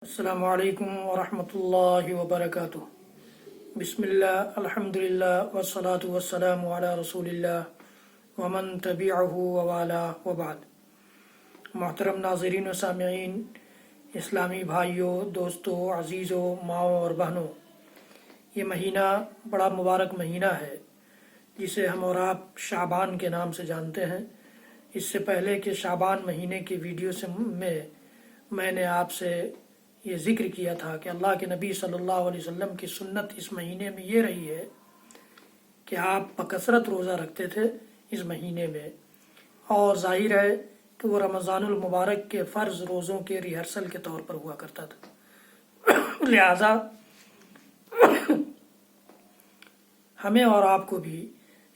السلام علیکم ورحمۃ اللہ وبرکاتہ۔ بسم اللہ، الحمد للہ، والصلاة والسلام علی رسول اللہ ومن تبعہ ووالہ وبعد۔ محترم ناظرین و سامعین، اسلامی بھائیوں، دوستوں، عزیزوں، ماؤں اور بہنوں، یہ مہینہ بڑا مبارک مہینہ ہے جسے ہم اور آپ شعبان کے نام سے جانتے ہیں۔ اس سے پہلے کہ شعبان مہینے کی ویڈیو میں نے آپ سے یہ ذکر کیا تھا کہ اللہ کے نبی صلی اللہ علیہ وسلم کی سنت اس مہینے میں یہ رہی ہے کہ آپ بکثرت روزہ رکھتے تھے اس مہینے میں، اور ظاہر ہے کہ وہ رمضان المبارک کے فرض روزوں کے ریہرسل کے طور پر ہوا کرتا تھا۔ لہذا ہمیں اور آپ کو بھی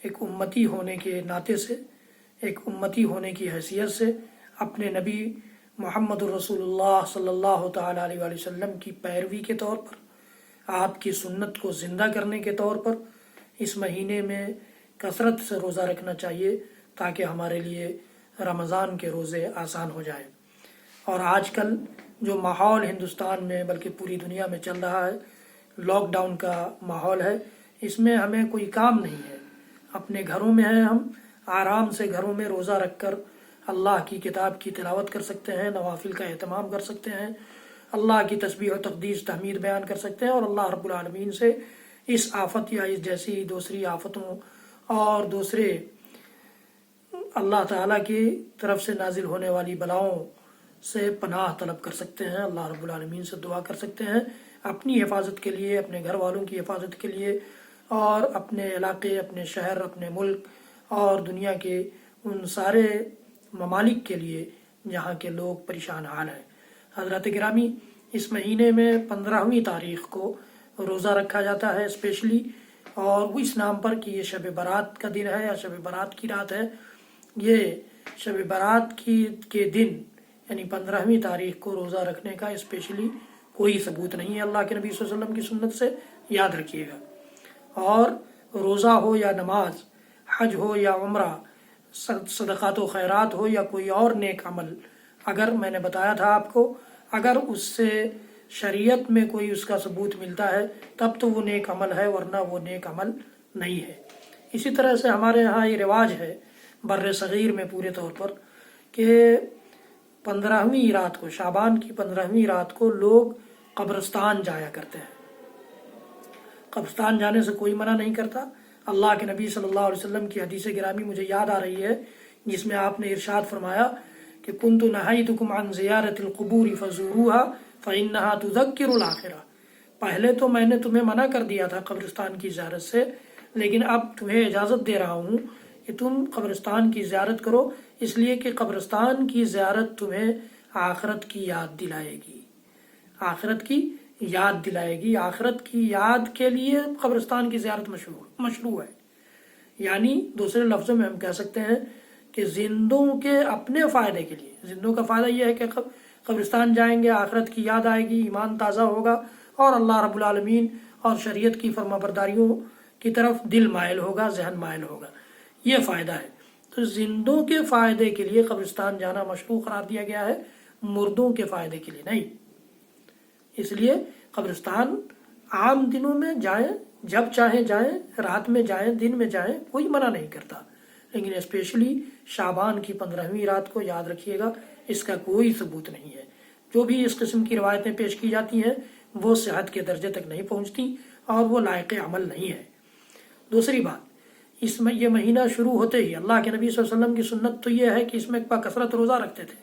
ایک امتی ہونے کے ناطے سے، ایک امتی ہونے کی حیثیت سے اپنے نبی محمد الرسول اللہ صلی اللہ تعالیٰ علیہ وآلہ وسلم کی پیروی کے طور پر، آپ کی سنت کو زندہ کرنے کے طور پر اس مہینے میں کثرت سے روزہ رکھنا چاہیے تاکہ ہمارے لیے رمضان کے روزے آسان ہو جائیں۔ اور آج کل جو ماحول ہندوستان میں بلکہ پوری دنیا میں چل رہا ہے، لاک ڈاؤن کا ماحول ہے، اس میں ہمیں کوئی کام نہیں ہے، اپنے گھروں میں ہیں، ہم آرام سے گھروں میں روزہ رکھ کر اللہ کی کتاب کی تلاوت کر سکتے ہیں، نوافل کا اہتمام کر سکتے ہیں، اللہ کی تسبیح و تقدیس تحمید بیان کر سکتے ہیں، اور اللہ رب العالمین سے اس آفت یا اس جیسی دوسری آفتوں اور دوسرے اللہ تعالیٰ کی طرف سے نازل ہونے والی بلاؤں سے پناہ طلب کر سکتے ہیں، اللہ رب العالمین سے دعا کر سکتے ہیں اپنی حفاظت کے لیے، اپنے گھر والوں کی حفاظت کے لیے، اور اپنے علاقے، اپنے شہر، اپنے ملک اور دنیا کے ان سارے ممالک کے لیے جہاں کے لوگ پریشان حال ہیں۔ حضرات گرامی، اس مہینے میں 15ویں تاریخ کو روزہ رکھا جاتا ہے اسپیشلی، اور وہ اس نام پر کہ یہ شب برات کا دن ہے یا شب برات کی رات ہے۔ یہ شب برات کے دن یعنی 15ویں تاریخ کو روزہ رکھنے کا اسپیشلی کوئی ثبوت نہیں ہے اللہ کے نبی صلی اللہ علیہ وسلم کی سنت سے، یاد رکھیے گا۔ اور روزہ ہو یا نماز، حج ہو یا عمرہ، صدقات و خیرات ہو یا کوئی اور نیک عمل، اگر میں نے بتایا تھا آپ کو، اگر اس سے شریعت میں کوئی اس کا ثبوت ملتا ہے تب تو وہ نیک عمل ہے، ورنہ وہ نیک عمل نہیں ہے۔ اسی طرح سے ہمارے ہاں یہ رواج ہے بر صغیر میں پورے طور پر کہ 15ویں رات کو، شعبان کی 15ویں رات کو لوگ قبرستان جایا کرتے ہیں۔ قبرستان جانے سے کوئی منع نہیں کرتا۔ اللہ کے نبی صلی اللہ علیہ وسلم کی حدیث گرامی مجھے یاد آ رہی ہے جس میں آپ نے ارشاد فرمایا کہ کنت نہیتکم عن زیارت القبور فزوروها فانها تذکر الاخرہ۔ پہلے تو میں نے تمہیں منع کر دیا تھا قبرستان کی زیارت سے، لیکن اب تمہیں اجازت دے رہا ہوں کہ تم قبرستان کی زیارت کرو، اس لیے کہ قبرستان کی زیارت تمہیں آخرت کی یاد دلائے گی، آخرت کی یاد دلائے گی۔ آخرت کی یاد کے لیے قبرستان کی زیارت مشروع ہے۔ یعنی دوسرے لفظوں میں ہم کہہ سکتے ہیں کہ زندوں کے اپنے فائدے کے لیے، زندوں کا فائدہ یہ ہے کہ قبرستان جائیں گے، آخرت کی یاد آئے گی، ایمان تازہ ہوگا، اور اللہ رب العالمین اور شریعت کی فرما برداریوں کی طرف دل مائل ہوگا، ذہن مائل ہوگا، یہ فائدہ ہے۔ تو زندوں کے فائدے کے لیے قبرستان جانا مشروع قرار دیا گیا ہے، مردوں کے فائدے کے لیے نہیں۔ اس لیے قبرستان عام دنوں میں جائیں، جب چاہیں جائیں، رات میں جائیں، دن میں جائیں، کوئی منع نہیں کرتا، لیکن اسپیشلی شعبان کی 15ویں رات کو یاد رکھیے گا، اس کا کوئی ثبوت نہیں ہے۔ جو بھی اس قسم کی روایتیں پیش کی جاتی ہیں وہ صحت کے درجے تک نہیں پہنچتی اور وہ لائق عمل نہیں ہے۔ دوسری بات، اس میں یہ مہینہ شروع ہوتے ہی اللہ کے نبی صلی اللہ علیہ وسلم کی سنت تو یہ ہے کہ اس میں بکثرت روزہ رکھتے تھے،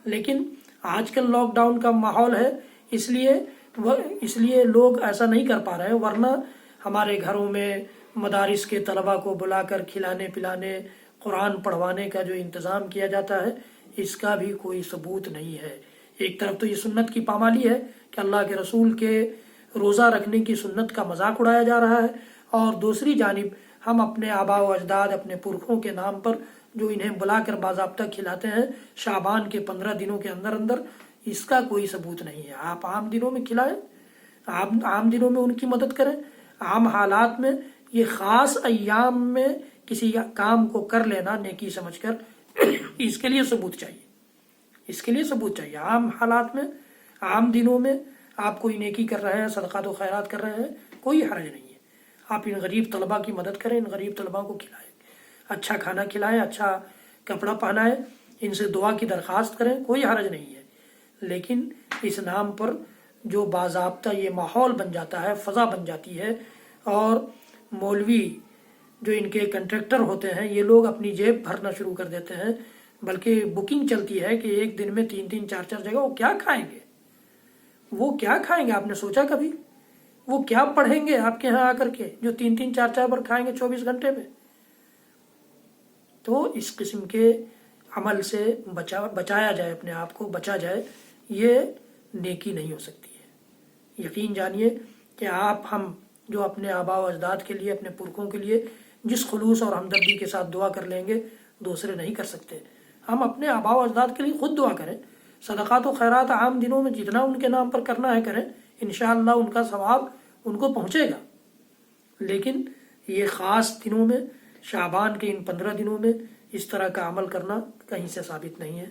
لیکن آج کل لاک ڈاؤن کا ماحول ہے، اس لیے لوگ ایسا نہیں کر پا رہے ہیں، ورنہ ہمارے گھروں میں مدارس کے طلباء کو بلا کر کھلانے پلانے، قرآن پڑھوانے کا جو انتظام کیا جاتا ہے، اس کا بھی کوئی ثبوت نہیں ہے۔ ایک طرف تو یہ سنت کی پامالی ہے کہ اللہ کے رسول کے روزہ رکھنے کی سنت کا مذاق اڑایا جا رہا ہے، اور دوسری جانب ہم اپنے آباء و اجداد، اپنے پرکھوں کے نام پر جو انہیں بلا کر باضابطہ کھلاتے ہیں شعبان کے 15 دنوں کے اندر اندر، اس کا کوئی ثبوت نہیں ہے۔ آپ عام دنوں میں کھلائیں، عام دنوں میں ان کی مدد کریں، عام حالات میں، یہ خاص ایام میں کسی کام کو کر لینا نیکی سمجھ کر، اس کے لیے ثبوت چاہیے، اس کے لیے ثبوت چاہیے۔ عام حالات میں عام دنوں میں آپ کوئی نیکی کر رہے ہیں، صدقات و خیرات کر رہے ہیں، کوئی حرج نہیں ہے. آپ ان غریب طلباء کی مدد کریں، ان غریب طلباء کو کھلائیں، اچھا کھانا کھلائیں، اچھا کپڑا پہنائیں، ان سے دعا کی درخواست کریں، کوئی حرج نہیں ہے. لیکن اس نام پر جو باضابطہ یہ ماحول بن جاتا ہے، فضا بن جاتی ہے، اور مولوی جو ان کے کنٹریکٹر ہوتے ہیں یہ لوگ اپنی جیب بھرنا شروع کر دیتے ہیں، بلکہ بکنگ چلتی ہے کہ ایک دن میں 3 4 جگہ. وہ کیا کھائیں گے؟ وہ کیا کھائیں گے؟ آپ نے سوچا کبھی؟ وہ کیا پڑھیں گے آپ کے ہاں آ کر کے جو 3 4 بار کھائیں گے 24 گھنٹے میں؟ تو اس قسم کے عمل سے بچایا جائے، اپنے آپ کو بچا جائے. یہ نیکی نہیں ہو سکتی ہے. یقین جانیے کہ ہم جو اپنے آباء و اجداد کے لیے، اپنے پرکھوں کے لیے جس خلوص اور ہمدردی کے ساتھ دعا کر لیں گے، دوسرے نہیں کر سکتے. ہم اپنے آباء و اجداد کے لیے خود دعا کریں، صدقات و خیرات عام دنوں میں جتنا ان کے نام پر کرنا ہے کریں، انشاءاللہ ان کا ثواب ان کو پہنچے گا. لیکن یہ خاص دنوں میں، شعبان کے ان 15 دنوں میں اس طرح کا عمل کرنا کہیں سے ثابت نہیں ہے.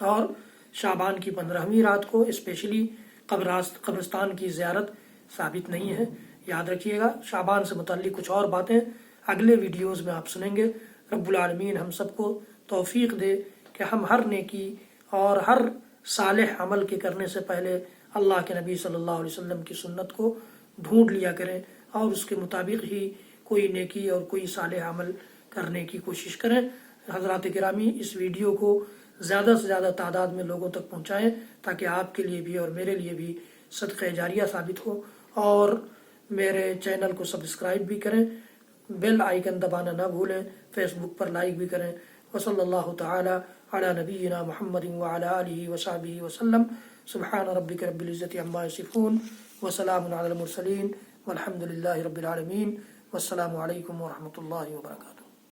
اور شعبان کی 15ویں رات کو اسپیشلی قبرستان کی زیارت ثابت نہیں ہے. یاد رکھیے گا. شعبان سے متعلق کچھ اور باتیں اگلے ویڈیوز میں آپ سنیں گے. رب العالمین ہم سب کو توفیق دے کہ ہم ہر نیکی اور ہر صالح عمل کے کرنے سے پہلے اللہ کے نبی صلی اللہ علیہ وسلم کی سنت کو ڈھونڈ لیا کریں اور اس کے مطابق ہی کوئی نیکی اور کوئی صالح عمل کرنے کی کوشش کریں. حضرات گرامی، اس ویڈیو کو زیادہ سے زیادہ تعداد میں لوگوں تک پہنچائیں تاکہ آپ کے لیے بھی اور میرے لیے بھی صدقہ جاریہ ثابت ہو. اور میرے چینل کو سبسکرائب بھی کریں، بیل آئیکن دبانا نہ بھولیں، فیس بک پر لائک بھی کریں. وصلی اللہ تعالی علی نبینا محمد وعلی آلہ وصحبہ وسلم. سبحان ربک رب العزت عما یصفون وسلام علی المرسلین والحمد للہ رب العالمین. والسلام علیکم ورحمۃ اللہ وبرکاتہ.